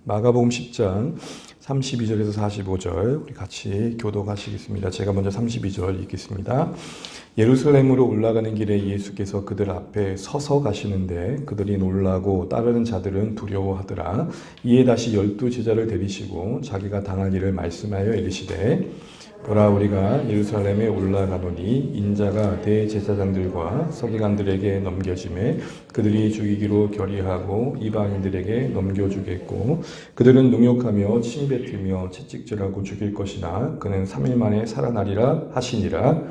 마가복음 10장 32절에서 45절 우리 같이 교독하시겠습니다. 제가 먼저 32절 읽겠습니다. 예루살렘으로 올라가는 길에 예수께서 그들 앞에 서서 가시는데 그들이 놀라고 따르는 자들은 두려워하더라. 이에 다시 12제자를 데리시고 자기가 당할 일을 말씀하여 이르시되 보라, 우리가 예루살렘에 올라가노니 인자가 대제사장들과 서기관들에게 넘겨짐에 그들이 죽이기로 결의하고 이방인들에게 넘겨주겠고 그들은 능욕하며 침뱉으며 채찍질하고 죽일 것이나 그는 3일 만에 살아나리라 하시니라.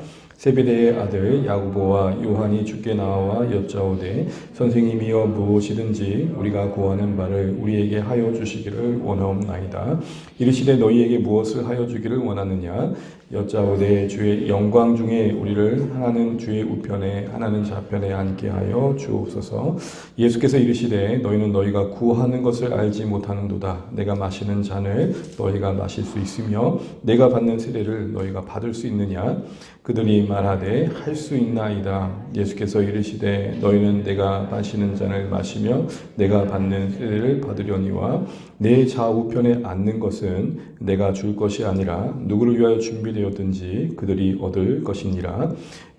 세베대의 아들 야고보와 요한이 주께 나와 여짜오되 선생님이여 무엇이든지 우리가 구하는 바를 우리에게 하여 주시기를 원하옵나이다. 이르시되 너희에게 무엇을 하여 주기를 원하느냐. 여짜오되 주의 영광 중에 우리를 하나는 주의 우편에 하나는 좌편에 앉게 하여 주옵소서. 예수께서 이르시되 너희는 너희가 구하는 것을 알지 못하는도다. 내가 마시는 잔을 너희가 마실 수 있으며 내가 받는 세례를 너희가 받을 수 있느냐. 그들이 말하되 할 수 있나이다. 예수께서 이르시되 너희는 내가 마시는 잔을 마시며 내가 받는 세례를 받으려니와 내 좌우편에 앉는 것은 내가 줄 것이 아니라 누구를 위하여 준비되었든지 그들이 얻을 것이니라.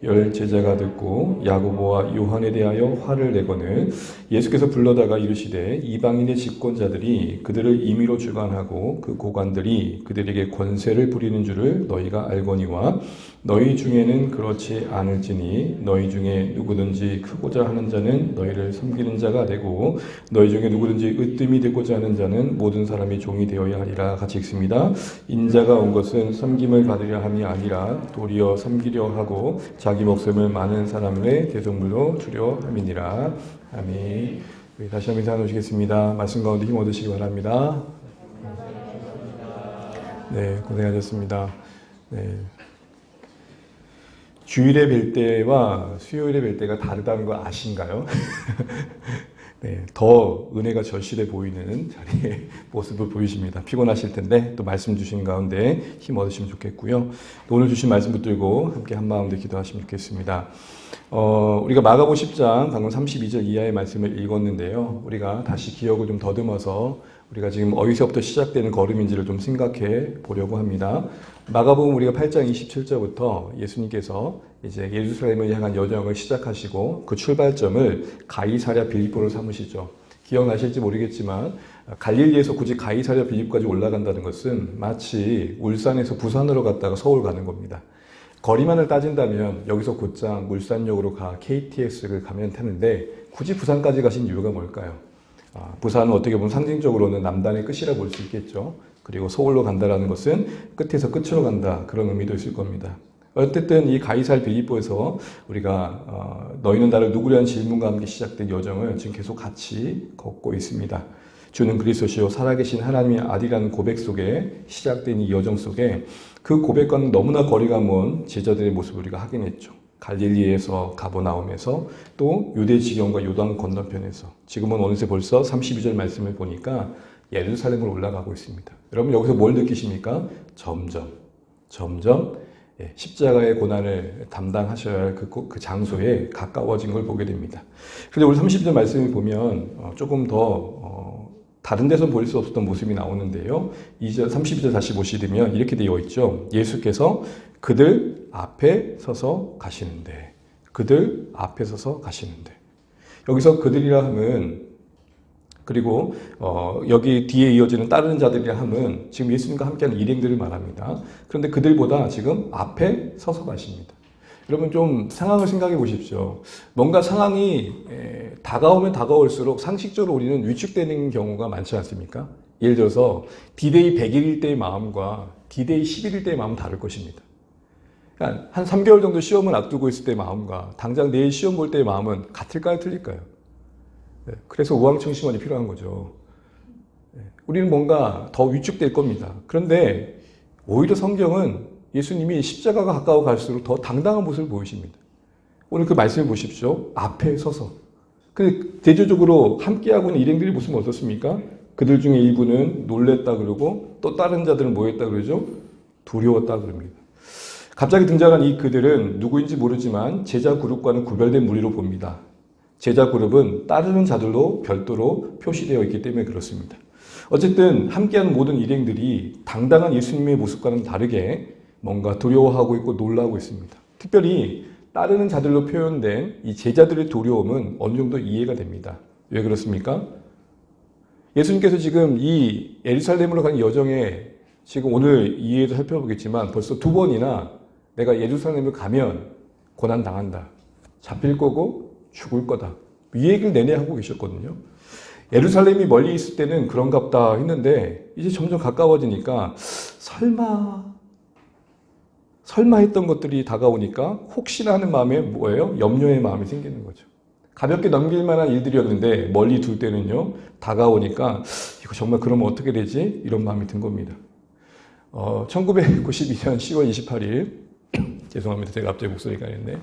열 제자가 듣고 야고보와 요한에 대하여 화를 내거늘 예수께서 불러다가 이르시되 이방인의 집권자들이 그들을 임의로 주관하고 그 고관들이 그들에게 권세를 부리는 줄을 너희가 알거니와 너희 중에는 그렇지 않을지니 너희 중에 누구든지 크고자 하는 자는 너희를 섬기는 자가 되고 너희 중에 누구든지 으뜸이 되고자 하는 자는 모든 사람이 종이 되어야 하리라. 같이 읽습니다. 인자가 온 것은 섬김을 받으려 함이 아니라 도리어 섬기려 하고 자기 목숨을 많은 사람의 대속물로 주려 함이니라. 아멘. 우리 다시 한번 인사 나누시겠습니다. 말씀 가운데 힘 얻으시기 바랍니다. 네, 고생하셨습니다. 네. 주일에 뵐 때와 수요일에 뵐 때가 다르다는 거 아신가요? 네, 더 은혜가 절실해 보이는 자리의 모습을 보이십니다. 피곤하실 텐데 또 말씀 주신 가운데 힘 얻으시면 좋겠고요. 오늘 주신 말씀 붙들고 함께 한마음으로 기도하시면 좋겠습니다. 우리가 마가복음 10장 방금 32절 이하의 말씀을 읽었는데요. 우리가 다시 기억을 좀 더듬어서 우리가 지금 어디서부터 시작되는 걸음인지를 좀 생각해 보려고 합니다. 마가복음 우리가 8장 27절부터 예수님께서 이제 예루살렘을 향한 여정을 시작하시고 그 출발점을 가이사랴 빌립보로 삼으시죠. 기억나실지 모르겠지만 갈릴리에서 굳이 가이사랴 빌립보까지 올라간다는 것은 마치 울산에서 부산으로 갔다가 서울 가는 겁니다. 거리만을 따진다면 여기서 곧장 울산역으로 KTX를 가면 되는데 굳이 부산까지 가신 이유가 뭘까요? 부산은 어떻게 보면 상징적으로는 남단의 끝이라 볼 수 있겠죠. 그리고 서울로 간다라는 것은 끝에서 끝으로 간다, 그런 의미도 있을 겁니다. 어쨌든 이 가이사랴 빌립보에서 우리가 너희는 나를 누구냐는 질문과 함께 시작된 여정을 지금 계속 같이 걷고 있습니다. 주는 그리스도시요 살아계신 하나님의 아들이라는 고백 속에 시작된 이 여정 속에 그 고백과는 너무나 거리가 먼 제자들의 모습을 우리가 확인했죠. 갈릴리에서 가버나움에서 또 유대 지경과 요단 건너편에서 지금은 어느새 벌써 32절 말씀을 보니까 예루살렘으로 올라가고 있습니다. 여러분 여기서 뭘 느끼십니까? 점점 십자가의 고난을 담당하셔야 할 그 장소에 가까워진 걸 보게 됩니다. 그런데 우리 30절 말씀을 보면 조금 더 다른 데서 볼 수 없었던 모습이 나오는데요. 32절 다시 보시면 이렇게 되어 있죠. 예수께서 그들 앞에 서서 가시는데 여기서 그들이라 함은 그리고 여기 뒤에 이어지는 따르는 자들이라 함은 지금 예수님과 함께하는 일행들을 말합니다. 그런데 그들보다 지금 앞에 서서 가십니다. 여러분 좀 상황을 생각해 보십시오. 뭔가 상황이 다가오면 다가올수록 상식적으로 우리는 위축되는 경우가 많지 않습니까? 예를 들어서 D-Day 100일일 때의 마음과 D-Day 10일일 때의 마음은 다를 것입니다. 그러니까 한 3개월 정도 시험을 앞두고 있을 때의 마음과 당장 내일 시험 볼 때의 마음은 같을까요? 틀릴까요? 그래서 우황청심원이 필요한 거죠. 우리는 뭔가 더 위축될 겁니다. 그런데 오히려 성경은 예수님이 십자가가 가까워 갈수록 더 당당한 모습을 보이십니다. 오늘 그 말씀을 보십시오. 앞에 서서. 근데 대조적으로 함께하고 있는 일행들의 모습은 어떻습니까? 그들 중에 일부는 놀랬다 그러고 또 다른 자들은 뭐 했다 그러죠? 두려웠다 그럽니다. 갑자기 등장한 이 그들은 누구인지 모르지만 제자 그룹과는 구별된 무리로 봅니다. 제자 그룹은 따르는 자들로 별도로 표시되어 있기 때문에 그렇습니다. 어쨌든 함께하는 모든 일행들이 당당한 예수님의 모습과는 다르게 뭔가 두려워하고 있고 놀라고 있습니다. 특별히 따르는 자들로 표현된 이 제자들의 두려움은 어느 정도 이해가 됩니다. 왜 그렇습니까? 예수님께서 지금 이 예루살렘으로 가는 여정에 지금 오늘 이해도 살펴보겠지만 벌써 2번이나 내가 예루살렘을 가면 고난당한다. 잡힐 거고 죽을 거다. 이 얘기를 내내 하고 계셨거든요. 예루살렘이 멀리 있을 때는 그런갑다 했는데 이제 점점 가까워지니까 설마 했던 것들이 다가오니까 혹시나 하는 마음에 뭐예요? 염려의 마음이 생기는 거죠. 가볍게 넘길 만한 일들이었는데 멀리 둘 때는요. 다가오니까 이거 정말 그러면 어떻게 되지? 이런 마음이 든 겁니다. 1992년 10월 28일 죄송합니다. 제가 갑자기 목소리가 있는데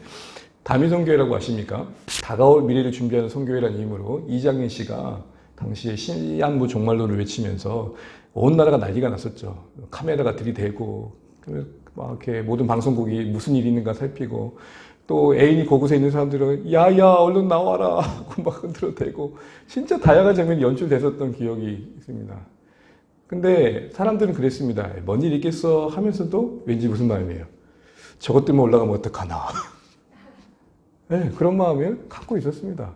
다미성교회라고 아십니까? 다가올 미래를 준비하는 성교회라는 이름으로 이장인 씨가 당시에 시한부 종말론을 외치면서 온 나라가 난리가 났었죠. 카메라가 들이대고 막 이렇게 모든 방송국이 무슨 일이 있는가 살피고 또 애인이 그곳에 있는 사람들은 야야 얼른 나와라 하고 막 흔들어대고 진짜 다양한 장면이 연출됐었던 기억이 있습니다. 근데 사람들은 그랬습니다. 뭔 일 있겠어 하면서도 왠지 무슨 마음이에요? 저것 때문에 올라가면 어떡하나. 네, 그런 마음을 갖고 있었습니다.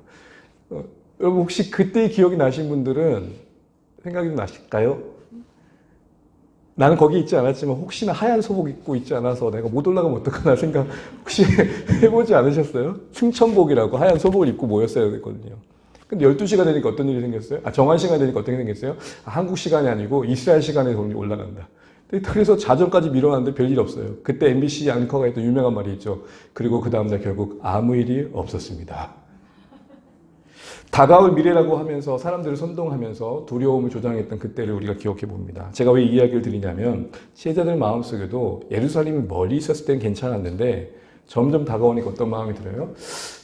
여러분 혹시 그때의 기억이 나신 분들은 생각이 좀 나실까요? 나는 거기 있지 않았지만 혹시나 하얀 소복 입고 있지 않아서 내가 못 올라가면 어떡하나 생각 혹시 해보지 않으셨어요? 승천복이라고 하얀 소복을 입고 모였어야 됐거든요. 근데 12시가 되니까 어떤 일이 생겼어요? 정한 시간 되니까 어떻게 생겼어요? 한국 시간이 아니고 이스라엘 시간에 올라간다. 그래서 자정까지 미뤄놨는데 별일 없어요. 그때 MBC 앵커가 했던 유명한 말이 있죠. 그리고 그 다음날 결국 아무 일이 없었습니다. 다가올 미래라고 하면서 사람들을 선동하면서 두려움을 조장했던 그때를 우리가 기억해 봅니다. 제가 왜 이 이야기를 드리냐면 제자들 마음속에도 예루살렘이 멀리 있었을 땐 괜찮았는데 점점 다가오니까 어떤 마음이 들어요?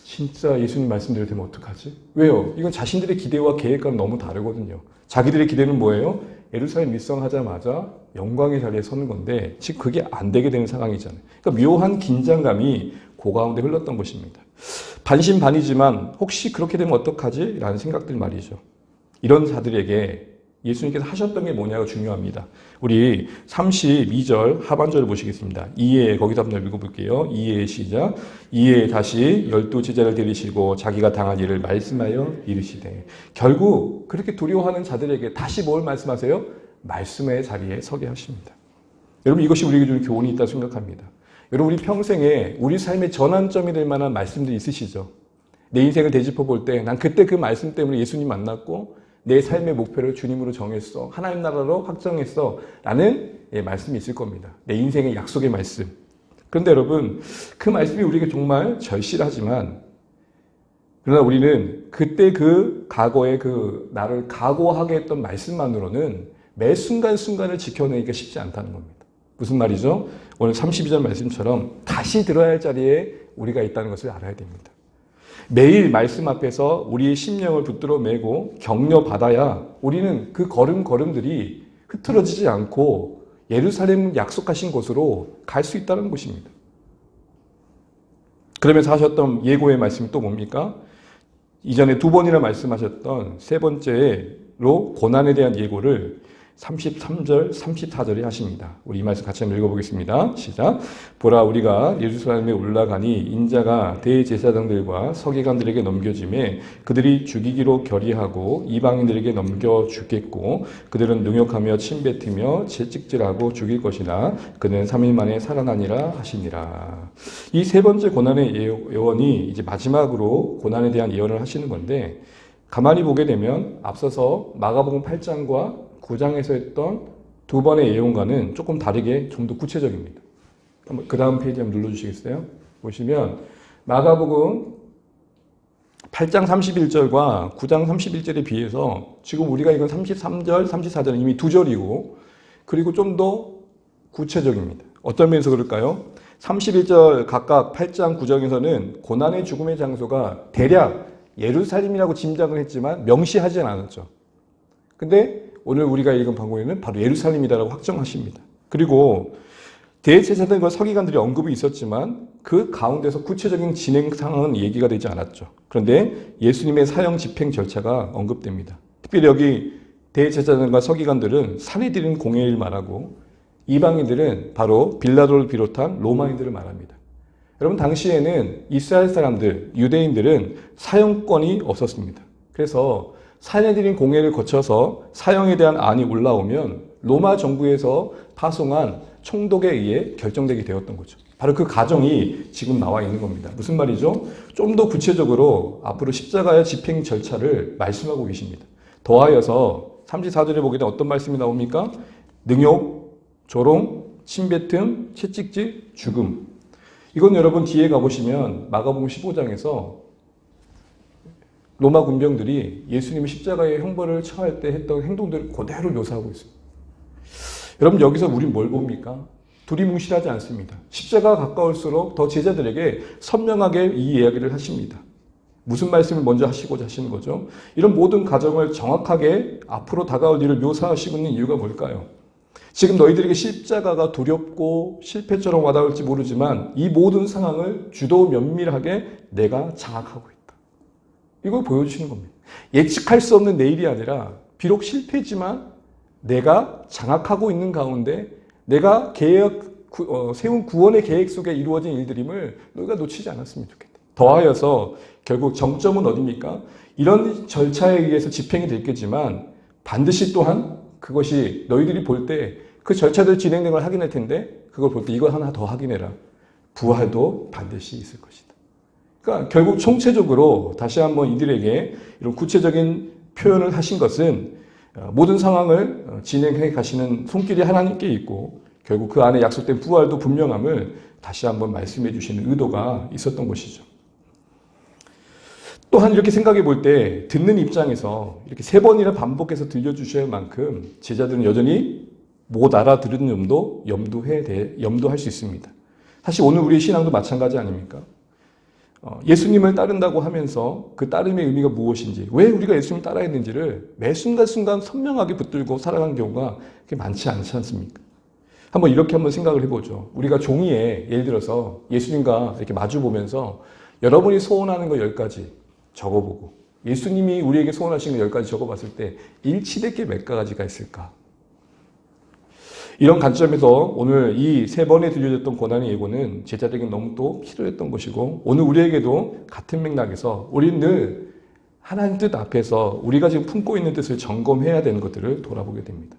진짜 예수님 말씀대로 되면 어떡하지? 왜요? 이건 자신들의 기대와 계획과는 너무 다르거든요. 자기들의 기대는 뭐예요? 예루살렘 입성하자마자 영광의 자리에 서는 건데 지금 그게 안 되게 되는 상황이잖아요. 그러니까 묘한 긴장감이 그 가운데 흘렀던 것입니다. 반신반의지만 혹시 그렇게 되면 어떡하지? 라는 생각들 말이죠. 이런 자들에게 예수님께서 하셨던 게 뭐냐가 중요합니다. 우리 32절 하반절을 보시겠습니다. 이에 거기서 한번 읽어볼게요. 이에 시작. 이에 다시 12제자를 데리시고 자기가 당한 일을 말씀하여 이르시되 결국 그렇게 두려워하는 자들에게 다시 뭘 말씀하세요? 말씀의 자리에 서게 하십니다. 여러분 이것이 우리에게 주는 교훈이 있다고 생각합니다. 여러분 우리 평생에 우리 삶의 전환점이 될 만한 말씀들이 있으시죠? 내 인생을 되짚어 볼 때 난 그때 그 말씀 때문에 예수님 만났고 내 삶의 목표를 주님으로 정했어. 하나님 나라로 확정했어. 라는 말씀이 있을 겁니다. 내 인생의 약속의 말씀. 그런데 여러분 그 말씀이 우리에게 정말 절실하지만 그러나 우리는 그때 그 과거의 그 나를 각오하게 했던 말씀만으로는 매 순간순간을 지켜내기가 쉽지 않다는 겁니다. 무슨 말이죠? 오늘 32절 말씀처럼 다시 들어야 할 자리에 우리가 있다는 것을 알아야 됩니다. 매일 말씀 앞에서 우리의 심령을 붙들어 매고 격려받아야 우리는 그 걸음걸음들이 흐트러지지 않고 예루살렘 약속하신 곳으로 갈 수 있다는 것입니다. 그러면서 하셨던 예고의 말씀이 또 뭡니까? 이전에 2번이나 말씀하셨던 세 번째로 고난에 대한 예고를 33절, 34절에 하십니다. 우리 이 말씀 같이 한번 읽어보겠습니다. 시작. 보라 우리가 예루살렘에 올라가니 인자가 대제사장들과 서기관들에게 넘겨짐에 그들이 죽이기로 결의하고 이방인들에게 넘겨주겠고 그들은 능욕하며 침뱉으며 채찍질하고 죽일 것이나 그는 3일 만에 살아나니라 하시니라. 이 세 번째 고난의 예언이 이제 마지막으로 고난에 대한 예언을 하시는 건데 가만히 보게 되면 앞서서 마가복음 8장과 9장에서 했던 2번의 예언과는 조금 다르게 좀 더 구체적입니다. 그 다음 페이지 한번 눌러주시겠어요? 보시면 마가복음 8장 31절과 9장 31절에 비해서 지금 우리가 이건 33절, 34절은 이미 2절이고 그리고 좀 더 구체적입니다. 어떤 면에서 그럴까요? 31절 각각 8장 9장에서는 고난의 죽음의 장소가 대략 예루살렘이라고 짐작을 했지만 명시하진 않았죠. 근데 오늘 우리가 읽은 방법에는 바로 예루살렘이다라고 확정하십니다. 그리고 대제사장과 서기관들이 언급이 있었지만 그 가운데서 구체적인 진행 상황은 얘기가 되지 않았죠. 그런데 예수님의 사형 집행 절차가 언급됩니다. 특별히 여기 대제사장과 서기관들은 사내들인 공회를 말하고 이방인들은 바로 빌라도를 비롯한 로마인들을 말합니다. 여러분 당시에는 이스라엘 사람들, 유대인들은 사형권이 없었습니다. 그래서 사내들인 공회를 거쳐서 사형에 대한 안이 올라오면 로마 정부에서 파송한 총독에 의해 결정되게 되었던 거죠. 바로 그 과정이 지금 나와 있는 겁니다. 무슨 말이죠? 좀 더 구체적으로 앞으로 십자가의 집행 절차를 말씀하고 계십니다. 더하여서 34절에 보게 되면 어떤 말씀이 나옵니까? 능욕, 조롱, 침뱉음, 채찍질, 죽음. 이건 여러분 뒤에 가보시면 마가복음 15장에서 로마 군병들이 예수님이 십자가의 형벌을 처할 때 했던 행동들을 그대로 묘사하고 있습니다. 여러분 여기서 우린 뭘 봅니까? 두리뭉실하지 않습니다. 십자가가 가까울수록 더 제자들에게 선명하게 이 이야기를 하십니다. 무슨 말씀을 먼저 하시고자 하시는 거죠? 이런 모든 과정을 정확하게 앞으로 다가올 일을 묘사하시고 있는 이유가 뭘까요? 지금 너희들에게 십자가가 두렵고 실패처럼 와닿을지 모르지만 이 모든 상황을 주도 면밀하게 내가 장악하고 있다. 이걸 보여주시는 겁니다. 예측할 수 없는 내일이 아니라 비록 실패지만 내가 장악하고 있는 가운데 내가 세운 구원의 계획 속에 이루어진 일들임을 너희가 놓치지 않았으면 좋겠다. 더하여서 결국 정점은 어디입니까? 이런 절차에 의해서 집행이 됐겠지만 반드시 또한 그것이 너희들이 볼 때 그 절차들 진행된 걸 확인할 텐데 그걸 볼 때 이거 하나 더 확인해라. 부활도 반드시 있을 것이다. 그러니까 결국 총체적으로 다시 한번 이들에게 이런 구체적인 표현을 하신 것은 모든 상황을 진행해 가시는 손길이 하나님께 있고 결국 그 안에 약속된 부활도 분명함을 다시 한번 말씀해 주시는 의도가 있었던 것이죠. 또한 이렇게 생각해 볼 때 듣는 입장에서 이렇게 3번이나 반복해서 들려주셔야 할 만큼 제자들은 여전히 못 알아들은 점도 염두할 수 있습니다. 사실 오늘 우리의 신앙도 마찬가지 아닙니까? 예수님을 따른다고 하면서 그 따름의 의미가 무엇인지, 왜 우리가 예수님을 따라야 했는지를 매 순간순간 선명하게 붙들고 살아간 경우가 그렇게 많지 않지 않습니까? 이렇게 한번 생각을 해보죠. 우리가 종이에 예를 들어서 예수님과 이렇게 마주 보면서 여러분이 소원하는 거 10가지 적어보고 예수님이 우리에게 소원하신 거 10가지 적어봤을 때 일치될 게 몇 가지가 있을까? 이런 관점에서 오늘 이 3번에 들려졌던 고난의 예고는 제자들에게 너무 또 필요했던 것이고 오늘 우리에게도 같은 맥락에서 우리는 늘 하나님 뜻 앞에서 우리가 지금 품고 있는 뜻을 점검해야 되는 것들을 돌아보게 됩니다.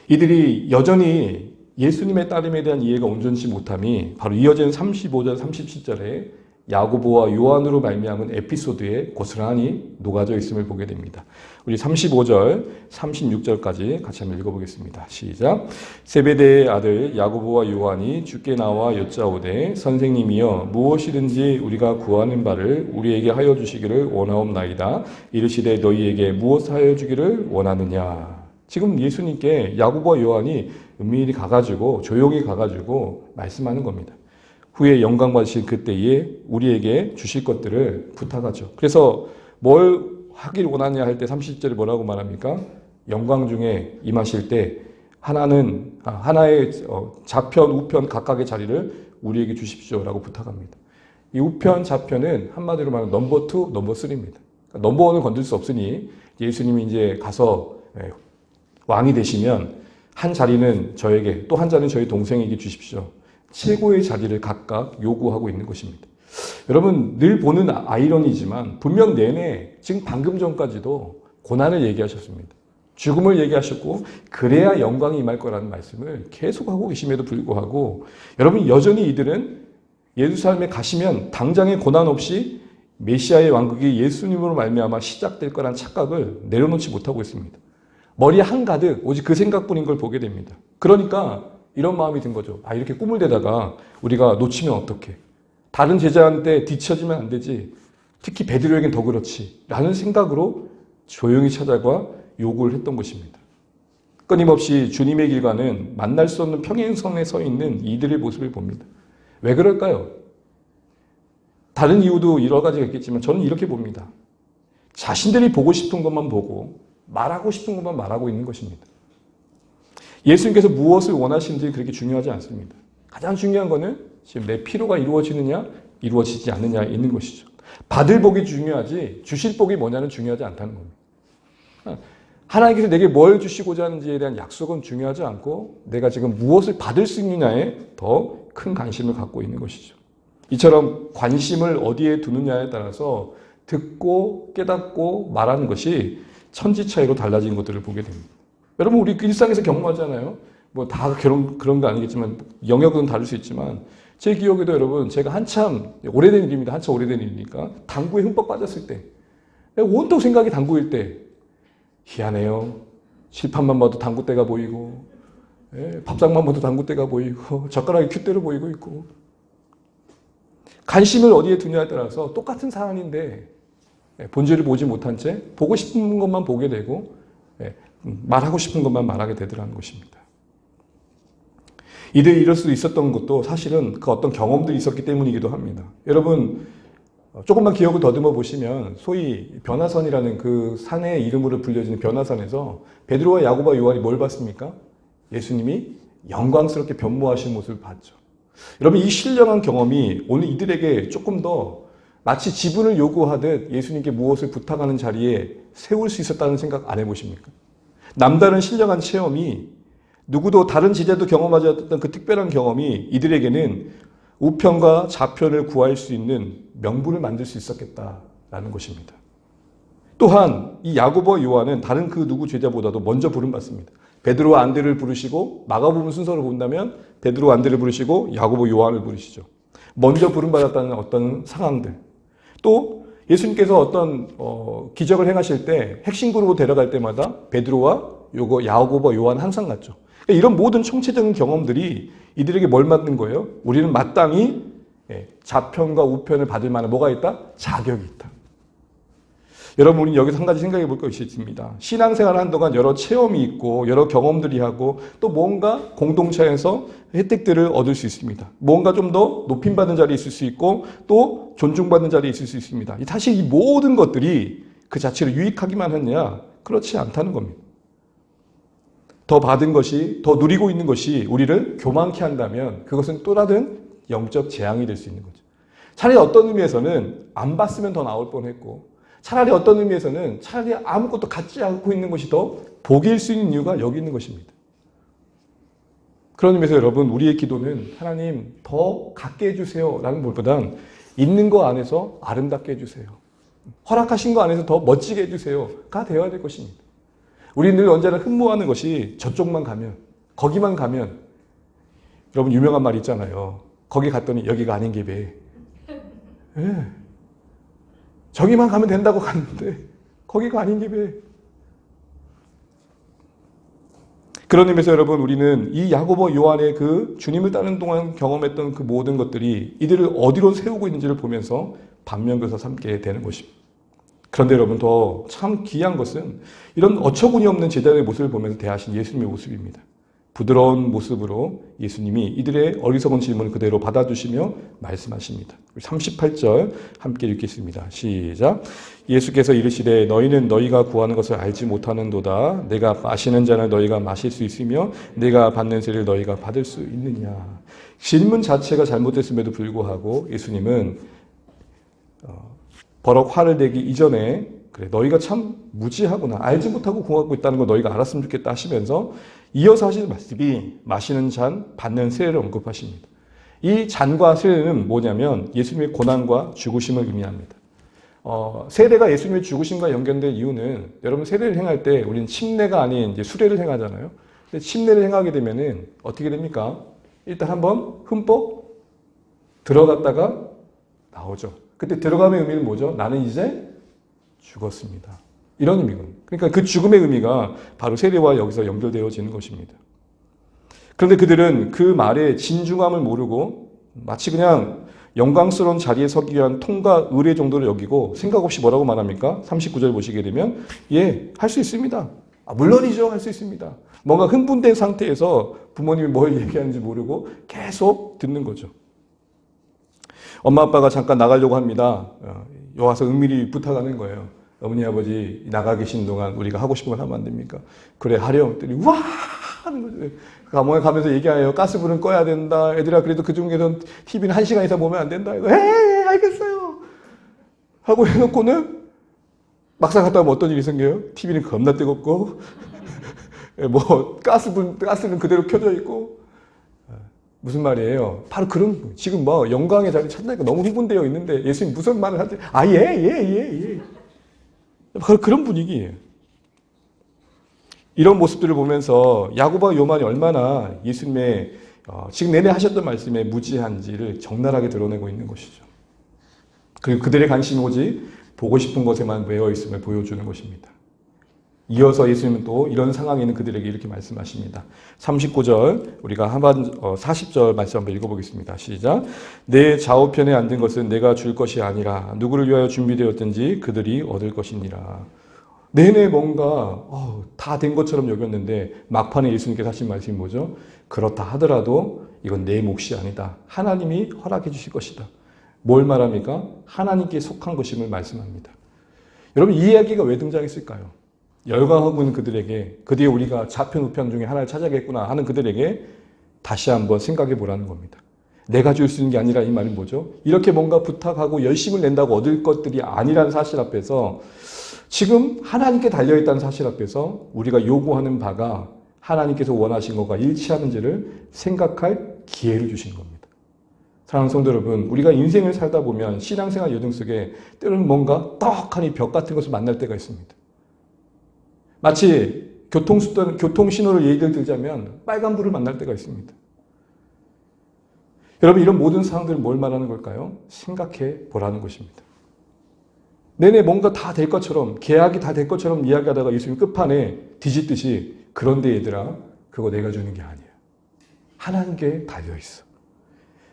이들이 여전히 예수님의 따름에 대한 이해가 온전치 못함이 바로 이어지는 35절, 37절에 야고보와 요한으로 말미암은 에피소드에 고스란히 녹아져 있음을 보게 됩니다. 우리 35절, 36절까지 같이 한번 읽어보겠습니다. 시작. 세베대의 아들 야고보와 요한이 주께 나와 여짜오되 선생님이여 무엇이든지 우리가 구하는 바를 우리에게 하여 주시기를 원하옵나이다. 이르시되 너희에게 무엇 하여 주기를 원하느냐. 지금 예수님께 야고보와 요한이 은밀히 가가지고 조용히 가가지고 말씀하는 겁니다. 후에 영광 받으실 그때에 우리에게 주실 것들을 부탁하죠. 그래서 뭘 하길 원하냐 할 때 30절에 뭐라고 말합니까? 영광 중에 임하실 때 하나의 좌편, 우편 각각의 자리를 우리에게 주십시오라고 부탁합니다. 이 우편, 좌편은 한마디로 말하면 넘버 2, 넘버 3입니다. 넘버 1을 건들 수 없으니 예수님이 이제 가서 왕이 되시면 한 자리는 저에게 또 한 자리는 저희 동생에게 주십시오. 최고의 자리를 각각 요구하고 있는 것입니다. 여러분 늘 보는 아이러니지만 분명 내내 지금 방금 전까지도 고난을 얘기하셨습니다. 죽음을 얘기하셨고 그래야 영광이 임할 거라는 말씀을 계속하고 계심에도 불구하고 여러분 여전히 이들은 예루살렘에 가시면 당장의 고난 없이 메시아의 왕국이 예수님으로 말미암아 시작될 거란 착각을 내려놓지 못하고 있습니다. 머리에 한가득 오직 그 생각뿐인 걸 보게 됩니다. 그러니까 이런 마음이 든 거죠. 이렇게 꿈을 대다가 우리가 놓치면 어떡해. 다른 제자한테 뒤처지면 안 되지. 특히 베드로에겐 더 그렇지. 라는 생각으로 조용히 찾아가 요구를 했던 것입니다. 끊임없이 주님의 길과는 만날 수 없는 평행선에 서 있는 이들의 모습을 봅니다. 왜 그럴까요? 다른 이유도 여러 가지가 있겠지만 저는 이렇게 봅니다. 자신들이 보고 싶은 것만 보고 말하고 싶은 것만 말하고 있는 것입니다. 예수님께서 무엇을 원하시는지 그렇게 중요하지 않습니다. 가장 중요한 것은 지금 내 필요가 이루어지느냐 이루어지지 않느냐에 있는 것이죠. 받을 복이 중요하지 주실 복이 뭐냐는 중요하지 않다는 겁니다. 하나님께서 내게 뭘 주시고자 하는지에 대한 약속은 중요하지 않고 내가 지금 무엇을 받을 수 있느냐에 더 큰 관심을 갖고 있는 것이죠. 이처럼 관심을 어디에 두느냐에 따라서 듣고 깨닫고 말하는 것이 천지 차이로 달라진 것들을 보게 됩니다. 여러분 우리 일상에서 경험하잖아요. 뭐 다 그런 거 아니겠지만 영역은 다를 수 있지만 제 기억에도 여러분 제가 한참 오래된 일입니다. 한참 오래된 일이니까 당구에 흠뻑 빠졌을 때 온통 생각이 당구일 때 희한해요. 칠판만 봐도 당구대가 보이고 밥상만 봐도 당구대가 보이고 젓가락에 큐대로 보이고 있고 관심을 어디에 두냐에 따라서 똑같은 사안인데 본질을 보지 못한 채 보고 싶은 것만 보게 되고 말하고 싶은 것만 말하게 되더라는 것입니다. 이들이 이럴 수 있었던 것도 사실은 그 어떤 경험들이 있었기 때문이기도 합니다. 여러분 조금만 기억을 더듬어 보시면 소위 변화선이라는 그 산의 이름으로 불려지는 변화선에서 베드로와 야고보와 요한이 뭘 봤습니까? 예수님이 영광스럽게 변모하신 모습을 봤죠. 여러분 이 신령한 경험이 오늘 이들에게 조금 더 마치 지분을 요구하듯 예수님께 무엇을 부탁하는 자리에 세울 수 있었다는 생각 안 해보십니까? 남다른 신령한 체험이 누구도 다른 지대도 경험하지 않았던 그 특별한 경험이 이들에게는 우편과 좌편을 구할 수 있는 명분을 만들 수 있었겠다라는 것입니다. 또한 이 야고보와 요한은 다른 그 누구 제자보다도 먼저 부름받습니다. 베드로와 안드레를 부르시고 마가복음 순서로 본다면 베드로와 안드레를 부르시고 야고보 요한을 부르시죠. 먼저 부름받았다는 어떤 상황들. 또 예수님께서 어떤 기적을 행하실 때 핵심 그룹으로 데려갈 때마다 베드로와 야고보와 요한 항상 갔죠. 이런 모든 총체적인 경험들이 이들에게 뭘 만든 거예요? 우리는 마땅히 좌편과 우편을 받을 만한 뭐가 있다? 자격이 있다. 여러분 우리는 여기서 한 가지 생각해 볼 것이 있습니다. 신앙생활을 한 동안 여러 체험이 있고 여러 경험들이 하고 또 뭔가 공동체에서 혜택들을 얻을 수 있습니다. 뭔가 좀 더 높임받는 자리에 있을 수 있고 또 존중받는 자리에 있을 수 있습니다. 사실 이 모든 것들이 그 자체로 유익하기만 하느냐? 그렇지 않다는 겁니다. 더 받은 것이, 더 누리고 있는 것이 우리를 교만케 한다면 그것은 또 다른 영적 재앙이 될 수 있는 거죠. 차라리 어떤 의미에서는 안 받으면 더 나올 뻔했고 차라리 어떤 의미에서는 차라리 아무것도 갖지 않고 있는 것이 더 복일 수 있는 이유가 여기 있는 것입니다. 그런 의미에서 여러분 우리의 기도는 하나님 더 갖게 해주세요 라는 것보단 있는 거 안에서 아름답게 해주세요. 허락하신 거 안에서 더 멋지게 해주세요가 되어야 될 것입니다. 우리는 늘 언제나 흠모하는 것이 저쪽만 가면 거기만 가면 여러분 유명한 말 있잖아요. 거기 갔더니 여기가 아닌 게 배. 네. 저기만 가면 된다고 갔는데 거기가 아닌 게 배. 그런 의미에서 여러분 우리는 이 야고보 요한의 그 주님을 따르는 동안 경험했던 그 모든 것들이 이들을 어디로 세우고 있는지를 보면서 반면교사 삼게 되는 것입니다. 그런데 여러분 더 참 귀한 것은 이런 어처구니 없는 제자의 모습을 보면서 대하신 예수님의 모습입니다. 부드러운 모습으로 예수님이 이들의 어리석은 질문을 그대로 받아주시며 말씀하십니다. 38절 함께 읽겠습니다. 시작. 예수께서 이르시되 너희는 너희가 구하는 것을 알지 못하는도다. 내가 마시는 잔을 너희가 마실 수 있으며 내가 받는 세를 너희가 받을 수 있느냐. 질문 자체가 잘못됐음에도 불구하고 예수님은 버럭 화를 내기 이전에 그래 너희가 참 무지하구나. 알지 못하고 구하고 있다는 거 너희가 알았으면 좋겠다 하시면서 이어서 하시는 말씀이 마시는 잔, 받는 세례를 언급하십니다. 이 잔과 세례는 뭐냐면 예수님의 고난과 죽으심을 의미합니다. 세례가 예수님의 죽으심과 연결된 이유는 여러분 세례를 행할 때 우리는 침례가 아닌 이제 수례를 행하잖아요. 근데 침례를 행하게 되면은 어떻게 됩니까? 일단 한번 흠뻑 들어갔다가 나오죠. 그때 들어감의 의미는 뭐죠? 나는 이제 죽었습니다. 이런 의미거든요. 그러니까 그 죽음의 의미가 바로 세례와 여기서 연결되어지는 것입니다. 그런데 그들은 그 말의 진중함을 모르고 마치 그냥 영광스러운 자리에 서기 위한 통과 의례 정도로 여기고 생각 없이 뭐라고 말합니까? 39절 보시게 되면 예, 할 수 있습니다. 물론이죠. 할 수 있습니다. 뭔가 흥분된 상태에서 부모님이 뭘 얘기하는지 모르고 계속 듣는 거죠. 엄마 아빠가 잠깐 나가려고 합니다. 와서 은밀히 부탁하는 거예요. 어머니 아버지 나가 계신 동안 우리가 하고 싶은 걸 하면 안 됩니까? 그래 하렴. 했더니 와 하는 거죠. 감옥에 가면서 얘기해요. 가스불은 꺼야 된다. 애들아 그래도 그중에서 TV는 1시간 이상 보면 안 된다. 에이 알겠어요. 하고 해놓고는 막상 갔다 오면 어떤 일이 생겨요? TV는 겁나 뜨겁고 뭐 가스는 그대로 켜져 있고. 무슨 말이에요? 바로 그런, 지금 뭐 영광의 자리 찾나니까 너무 흥분되어 있는데 예수님 무슨 말을 하지? 예. 바로 그런 분위기예요. 이런 모습들을 보면서 야고보와 요한이 얼마나 예수님의 지금 내내 하셨던 말씀에 무지한지를 적나라하게 드러내고 있는 것이죠. 그리고 그들의 관심이 오직 보고 싶은 것에만 매여 있음을 보여주는 것입니다. 이어서 예수님은 또 이런 상황에 있는 그들에게 이렇게 말씀하십니다. 39절, 우리가 40절 말씀 한번 읽어보겠습니다. 시작. 내 좌우편에 앉은 것은 내가 줄 것이 아니라 누구를 위하여 준비되었든지 그들이 얻을 것이니라. 내내 뭔가 다 된 것처럼 여겼는데 막판에 예수님께서 하신 말씀이 뭐죠? 그렇다 하더라도 이건 내 몫이 아니다. 하나님이 허락해 주실 것이다. 뭘 말합니까? 하나님께 속한 것임을 말씀합니다. 여러분, 이 이야기가 왜 등장했을까요? 열광하고 있는 그들에게, 그 뒤에 우리가 좌편 우편 중에 하나를 찾아야겠구나 하는 그들에게 다시 한번 생각해 보라는 겁니다. 내가 줄 수 있는 게 아니라 이 말은 뭐죠? 이렇게 뭔가 부탁하고 열심을 낸다고 얻을 것들이 아니라는 사실 앞에서, 지금 하나님께 달려있다는 사실 앞에서 우리가 요구하는 바가 하나님께서 원하신 것과 일치하는지를 생각할 기회를 주신 겁니다. 사랑하는 성도 여러분, 우리가 인생을 살다 보면 신앙생활 여정 속에 때로는 뭔가 떡하니 벽 같은 것을 만날 때가 있습니다. 마치 교통신호를 예를 들자면 빨간불을 만날 때가 있습니다. 여러분, 이런 모든 상황들은 뭘 말하는 걸까요? 생각해 보라는 것입니다. 내내 뭔가 다 될 것처럼, 계약이 다 될 것처럼 이야기하다가 예수님 끝판에 뒤집듯이, 그런데 얘들아, 그거 내가 주는 게 아니야. 하나님께 달려있어.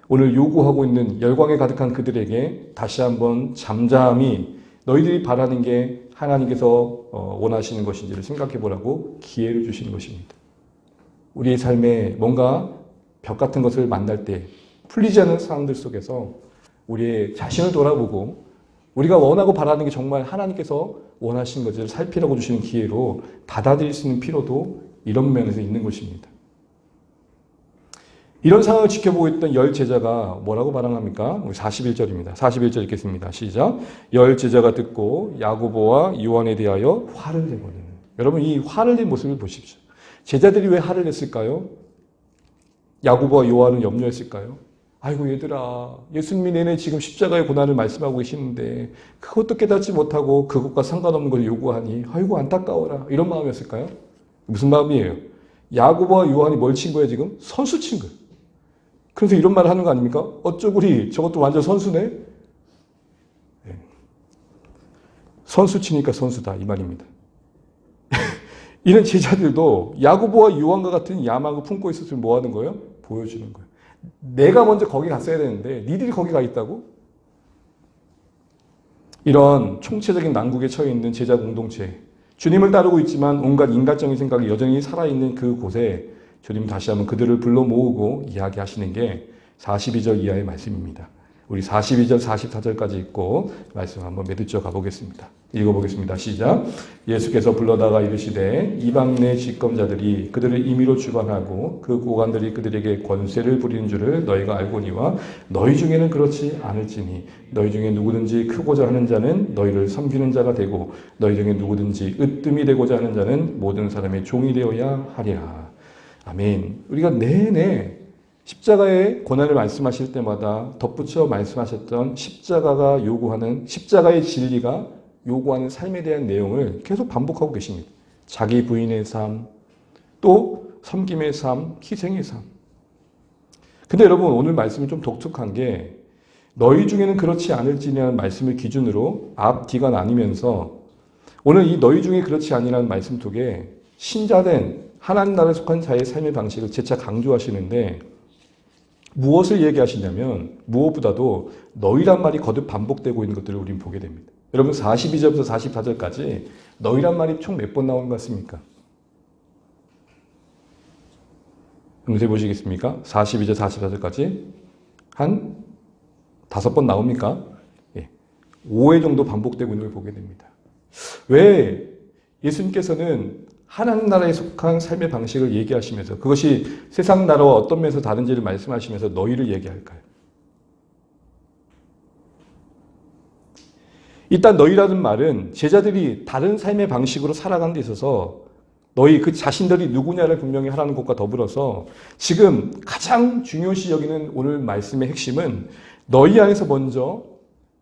오늘 요구하고 있는 열광에 가득한 그들에게 다시 한번 잠잠히 너희들이 바라는 게 하나님께서 원하시는 것인지를 생각해 보라고 기회를 주시는 것입니다. 우리의 삶에 뭔가 벽 같은 것을 만날 때 풀리지 않는 상황들 속에서 우리의 자신을 돌아보고 우리가 원하고 바라는 게 정말 하나님께서 원하시는 것을 살피라고 주시는 기회로 받아들일 수 있는 필요도 이런 면에서 있는 것입니다. 이런 상황을 지켜보고 있던 열 제자가 뭐라고 반응합니까? 우리 41절입니다. 41절 읽겠습니다. 시작. 열 제자가 듣고 야고보와 요한에 대하여 화를 내거든. 여러분, 이 화를 낸 모습을 보십시오. 제자들이 왜 화를 냈을까요? 야고보와 요한은 염려했을까요? 아이고 얘들아, 예수님이 내내 지금 십자가의 고난을 말씀하고 계시는데 그것도 깨닫지 못하고 그것과 상관없는 걸 요구하니 아이고 안타까워라, 이런 마음이었을까요? 무슨 마음이에요? 야고보와 요한이 뭘 친 거예요 지금? 선수 친 거예요. 그래서 이런 말을 하는 거 아닙니까? 어쩌구리 저것도 완전 선수네? 네. 선수 치니까 선수다, 이 말입니다. 이런 제자들도 야고보와 요한과 같은 야망을 품고 있었으면 뭐 하는 거예요? 보여주는 거예요. 내가 먼저 거기 갔어야 되는데 니들이 거기 가 있다고? 이런 총체적인 난국에 처해 있는 제자 공동체, 주님을 따르고 있지만 온갖 인간적인 생각이 여전히 살아있는 그곳에 주님 다시 한번 그들을 불러 모으고 이야기하시는 게 42절 이하의 말씀입니다. 우리 42절, 44절까지 읽고 말씀 한번 매듭지어 가보겠습니다. 읽어보겠습니다. 시작. 예수께서 불러다가 이르시되 이방 내 직검자들이 그들을 임의로 주관하고 그 고관들이 그들에게 권세를 부리는 줄을 너희가 알고니와 너희 중에는 그렇지 않을지니 너희 중에 누구든지 크고자 하는 자는 너희를 섬기는 자가 되고 너희 중에 누구든지 으뜸이 되고자 하는 자는 모든 사람의 종이 되어야 하리라. 아멘. 우리가 내내 십자가의 고난을 말씀하실 때마다 덧붙여 말씀하셨던 십자가가 요구하는, 십자가의 진리가 요구하는 삶에 대한 내용을 계속 반복하고 계십니다. 자기 부인의 삶, 또 섬김의 삶, 희생의 삶. 근데 여러분, 오늘 말씀이 좀 독특한 게 너희 중에는 그렇지 않을지라는 말씀을 기준으로 앞뒤가 나뉘면서 오늘 이 너희 중에 그렇지 아니라는 말씀 속에 신자된 하나님 나라에 속한 자의 삶의 방식을 재차 강조하시는데 무엇을 얘기하시냐면 무엇보다도 너희란 말이 거듭 반복되고 있는 것들을 우리는 보게 됩니다. 여러분 42절부터 44절까지 너희란 말이 총 몇 번 나오는 것 같습니까? 한번 해보시겠습니까? 42절 44절까지 한 5번 나옵니까? 예. 5회 정도 반복되고 있는 걸 보게 됩니다. 왜 예수님께서는 하나님 나라에 속한 삶의 방식을 얘기하시면서 그것이 세상 나라와 어떤 면에서 다른지를 말씀하시면서 너희를 얘기할까요? 일단 너희라는 말은 제자들이 다른 삶의 방식으로 살아가는 데 있어서 너희 그 자신들이 누구냐를 분명히 하라는 것과 더불어서 지금 가장 중요시 여기는 오늘 말씀의 핵심은 너희 안에서 먼저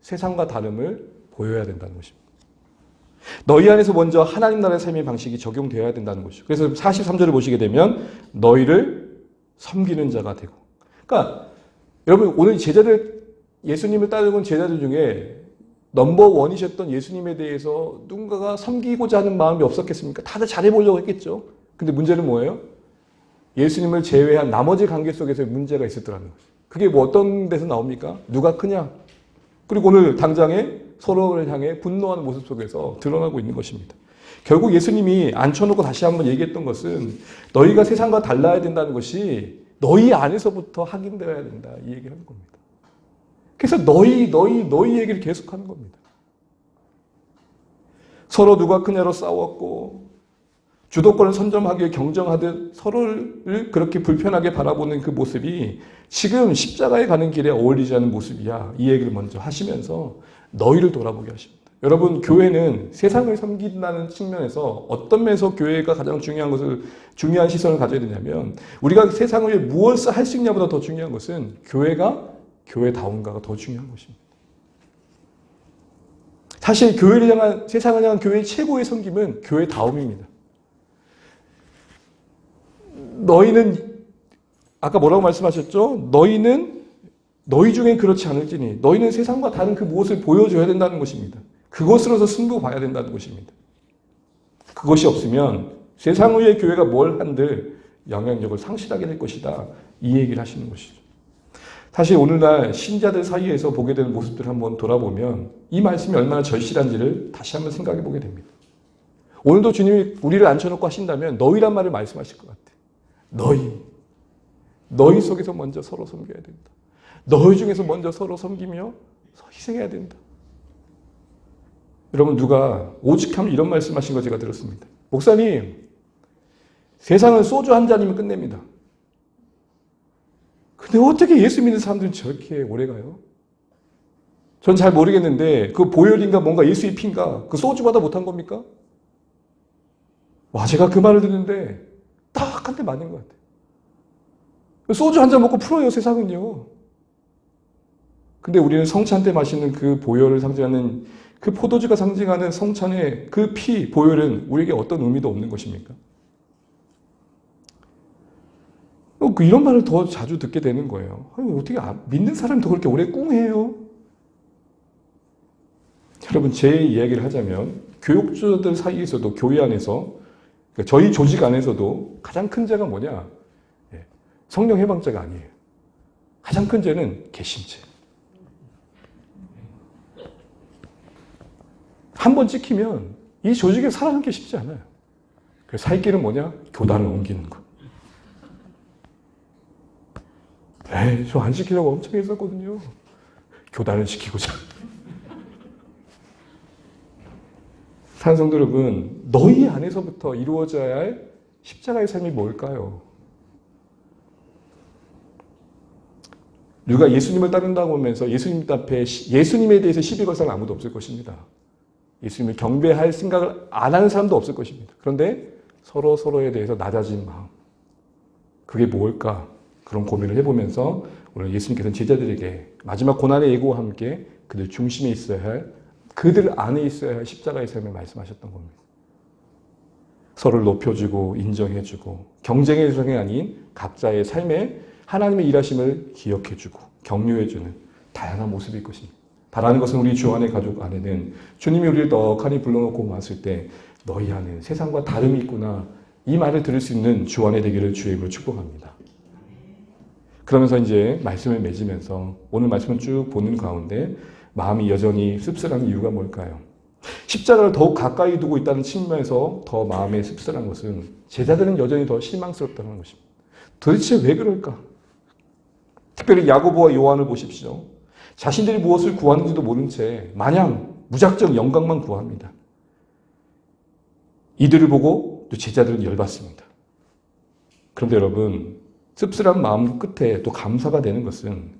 세상과 다름을 보여야 된다는 것입니다. 너희 안에서 먼저 하나님 나라의 삶의 방식이 적용되어야 된다는 것이죠. 그래서 43절을 보시게 되면 너희를 섬기는 자가 되고. 그러니까 여러분 오늘 제자들 예수님을 따르는 제자들 중에 넘버원이셨던 예수님에 대해서 누군가가 섬기고자 하는 마음이 없었겠습니까? 다들 잘해보려고 했겠죠. 근데 문제는 뭐예요? 예수님을 제외한 나머지 관계 속에서 문제가 있었더라는 거죠. 그게 뭐 어떤 데서 나옵니까? 누가 크냐? 그리고 오늘 당장에 서로를 향해 분노하는 모습 속에서 드러나고 있는 것입니다. 결국 예수님이 앉혀놓고 다시 한번 얘기했던 것은 너희가 세상과 달라야 된다는 것이 너희 안에서부터 확인되어야 된다. 이 얘기를 하는 겁니다. 그래서 너희 얘기를 계속하는 겁니다. 서로 누가 크냐로 싸웠고 주도권을 선점하기 위해 경쟁하듯 서로를 그렇게 불편하게 바라보는 그 모습이 지금 십자가에 가는 길에 어울리지 않는 모습이야. 이 얘기를 먼저 하시면서 너희를 돌아보게 하십니다. 여러분 교회는 세상을 섬긴다는 측면에서 어떤 면에서 교회가 가장 중요한 시선을 가져야 되냐면 우리가 세상을 위해 무엇을 할 수 있냐보다 더 중요한 것은 교회가 교회다운가가 더 중요한 것입니다. 사실 교회를 향한 세상을 향한 교회의 최고의 섬김은 교회다움입니다. 너희는 아까 뭐라고 말씀하셨죠? 너희 중엔 그렇지 않을지니 너희는 세상과 다른 그 무엇을 보여줘야 된다는 것입니다. 그것으로서 승부 봐야 된다는 것입니다. 그것이 없으면 세상 위의 교회가 뭘 한들 영향력을 상실하게 될 것이다. 이 얘기를 하시는 것이죠. 사실 오늘날 신자들 사이에서 보게 되는 모습들을 한번 돌아보면 이 말씀이 얼마나 절실한지를 다시 한번 생각해 보게 됩니다. 오늘도 주님이 우리를 앉혀놓고 하신다면 너희란 말을 말씀하실 것 같아요. 너희 속에서 먼저 서로 섬겨야 된다. 너희 중에서 먼저 서로 섬기며 희생해야 된다. 여러분 누가 오직하면 이런 말씀하신 거 제가 들었습니다. 목사님, 세상은 소주 한 잔이면 끝냅니다. 근데 어떻게 예수 믿는 사람들은 저렇게 오래 가요? 전 잘 모르겠는데 그 보혈인가 뭔가 예수의 피인가 그 소주마다 못한 겁니까? 와 제가 그 말을 듣는데 딱 한 대 맞는 것 같아요. 소주 한 잔 먹고 풀어요 세상은요. 근데 우리는 성찬 때 마시는 그 보혈을 상징하는 그 포도주가 상징하는 성찬의 그 피, 보혈은 우리에게 어떤 의미도 없는 것입니까? 이런 말을 더 자주 듣게 되는 거예요. 아니, 어떻게 믿는 사람이 더 그렇게 오래 꿍해요? 여러분 제 이야기를 하자면 교육자들 사이에서도 교회 안에서 그러니까 저희 조직 안에서도 가장 큰 죄가 뭐냐? 성령 해방죄가 아니에요. 가장 큰 죄는 개신죄. 한 번 찍히면 이 조직에 살아남기 쉽지 않아요. 그래서 살 길은 뭐냐? 교단을 옮기는 거. 저 안 시키려고 엄청 했었거든요. 교단을 시키고자. 사랑하는 성도 여러분, 너희 안에서부터 이루어져야 할 십자가의 삶이 뭘까요? 누가 예수님을 따른다고 하면서 예수님 앞에 예수님에 대해서 시비 걸 사람 아무도 없을 것입니다. 예수님을 경배할 생각을 안 하는 사람도 없을 것입니다. 그런데 서로에 대해서 낮아진 마음. 그게 뭘까? 그런 고민을 해보면서 오늘 예수님께서는 제자들에게 마지막 고난의 예고와 함께 그들 중심에 있어야 할, 그들 안에 있어야 할 십자가의 삶을 말씀하셨던 겁니다. 서로를 높여주고 인정해주고 경쟁의 대상이 아닌 각자의 삶에 하나님의 일하심을 기억해주고 격려해주는 다양한 모습일 것입니다. 바라는 것은 우리 주 안의 가족 안에는 주님이 우리를 떡하니 불러놓고 왔을 때 너희 안에 세상과 다름이 있구나 이 말을 들을 수 있는 주 안에 되기를 주의 이름으로 축복합니다. 그러면서 이제 말씀을 맺으면서 오늘 말씀을 쭉 보는 가운데 마음이 여전히 씁쓸한 이유가 뭘까요? 십자가를 더욱 가까이 두고 있다는 측면에서 더 마음에 씁쓸한 것은 제자들은 여전히 더 실망스럽다는 것입니다. 도대체 왜 그럴까? 특별히 야고보와 요한을 보십시오. 자신들이 무엇을 구하는지도 모른 채 마냥 무작정 영광만 구합니다. 이들을 보고 또 제자들은 열받습니다. 그런데 여러분 씁쓸한 마음 끝에 또 감사가 되는 것은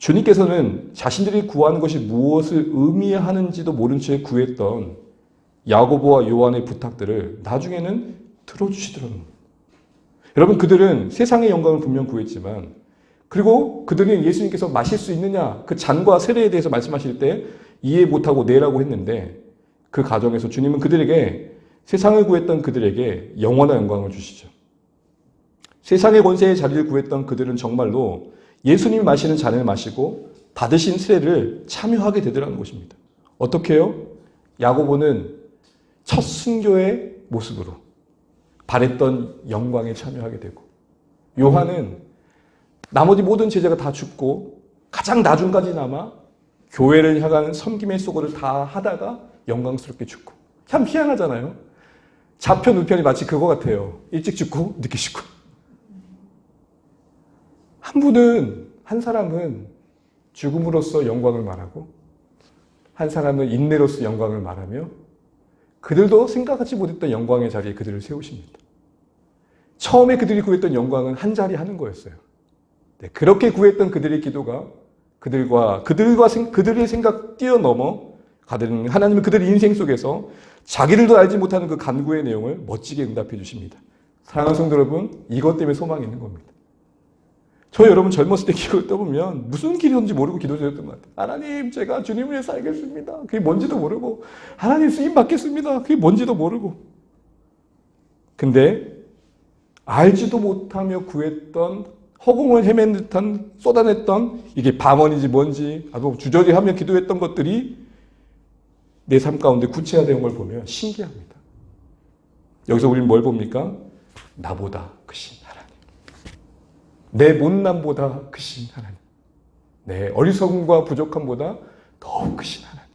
주님께서는 자신들이 구하는 것이 무엇을 의미하는지도 모른 채 구했던 야고보와 요한의 부탁들을 나중에는 들어주시더라고요. 여러분, 그들은 세상의 영광을 분명 구했지만, 그리고 그들은 예수님께서 마실 수 있느냐, 그 잔과 세례에 대해서 말씀하실 때 이해 못하고 내라고 했는데, 그 과정에서 주님은 그들에게, 세상을 구했던 그들에게 영원한 영광을 주시죠. 세상의 권세의 자리를 구했던 그들은 정말로 예수님이 마시는 잔을 마시고 받으신 세례를 참여하게 되더라는 것입니다. 어떻게 해요? 야고보는 첫 순교의 모습으로 바랬던 영광에 참여하게 되고, 요한은 나머지 모든 제자가 다 죽고 가장 나중까지 남아 교회를 향한 섬김의 수고를 다 하다가 영광스럽게 죽고. 참 희한하잖아요. 좌편 우편이 마치 그거 같아요. 일찍 죽고 늦게 죽고. 한 사람은 죽음으로써 영광을 말하고, 한 사람은 인내로써 영광을 말하며, 그들도 생각하지 못했던 영광의 자리에 그들을 세우십니다. 처음에 그들이 구했던 영광은 한 자리 하는 거였어요. 네, 그렇게 구했던 그들의 기도가 그들의 생각 뛰어넘어 가는, 하나님은 그들의 인생 속에서 자기들도 알지 못하는 그 간구의 내용을 멋지게 응답해 주십니다. 사랑하는 성도 여러분, 이것 때문에 소망이 있는 겁니다. 저 여러분 젊었을 때 기도를 떠보면 무슨 길이었는지 모르고 기도드렸던 것 같아요. 하나님, 제가 주님을 위해 살겠습니다. 그게 뭔지도 모르고, 하나님 쓰임 받겠습니다. 그게 뭔지도 모르고. 근데 알지도 못하며 구했던, 허공을 헤맨 듯한, 쏟아냈던, 이게 방언인지 뭔지 아주 주저리 하며 기도했던 것들이 내 삶 가운데 구체화된 걸 보면 신기합니다. 여기서 우리는 뭘 봅니까? 나보다 크신 하나님. 내 못남보다 크신 하나님. 내 어리석음과 부족함보다 더욱 크신 하나님.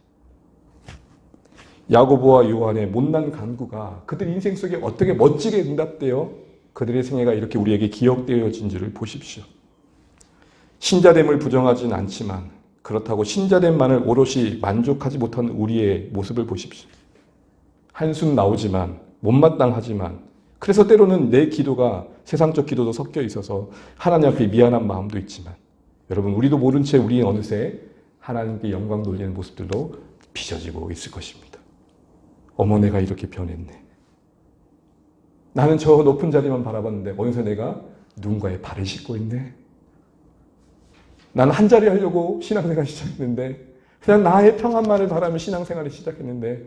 야고보와 요한의 못난 간구가 그들 인생 속에 어떻게 멋지게 응답되어 그들의 생애가 이렇게 우리에게 기억되어진 줄을 보십시오. 신자됨을 부정하진 않지만, 그렇다고 신자됨만을 오롯이 만족하지 못한 우리의 모습을 보십시오. 한숨 나오지만, 못마땅하지만, 그래서 때로는 내 기도가 세상적 기도도 섞여 있어서 하나님 앞에 미안한 마음도 있지만, 여러분, 우리도 모른 채 우리 어느새 하나님께 영광 돌리는 모습들도 빚어지고 있을 것입니다. 어머, 내가 이렇게 변했네. 나는 저 높은 자리만 바라봤는데 어느새 내가 누군가의 발을 씻고 있네. 나는 한 자리 하려고 신앙생활을 시작했는데, 그냥 나의 평안만을 바라며 신앙생활을 시작했는데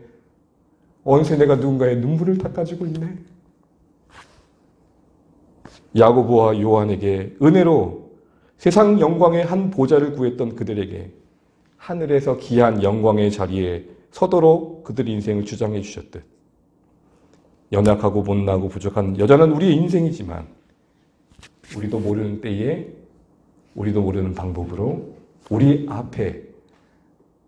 어느새 내가 누군가의 눈물을 닦아주고 있네. 야고보와 요한에게 은혜로 세상 영광의 한 보좌를 구했던 그들에게 하늘에서 귀한 영광의 자리에 서도록 그들의 인생을 주장해 주셨듯, 연약하고 못나고 부족한 여전한 우리의 인생이지만, 우리도 모르는 때에 우리도 모르는 방법으로 우리 앞에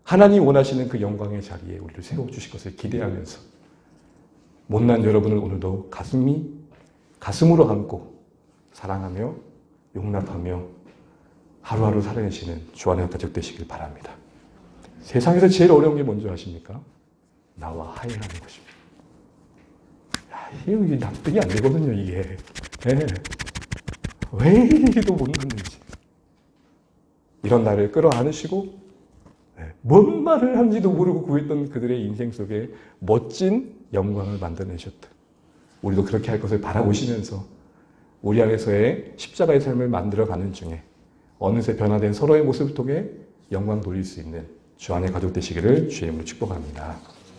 하나님 원하시는 그 영광의 자리에 우리를 세워주실 것을 기대하면서, 못난 여러분을 오늘도 가슴으로 안고 사랑하며 용납하며 하루하루 살아내시는 주안의 가족 되시길 바랍니다. 세상에서 제일 어려운 게 뭔지 아십니까? 나와 화해하는 것입니다. 이게 납득이 안 되거든요, 이게. 네. 왜 이리도 못났는지. 이런 나를 끌어안으시고, 뭔 말을 하는지도 모르고 구했던 그들의 인생 속에 멋진 영광을 만들어내셨다. 우리도 그렇게 할 것을 바라보시면서 우리 안에서의 십자가의 삶을 만들어가는 중에 어느새 변화된 서로의 모습을 통해 영광 돌릴 수 있는 주 안의 가족 되시기를 주의 이름으로 축복합니다.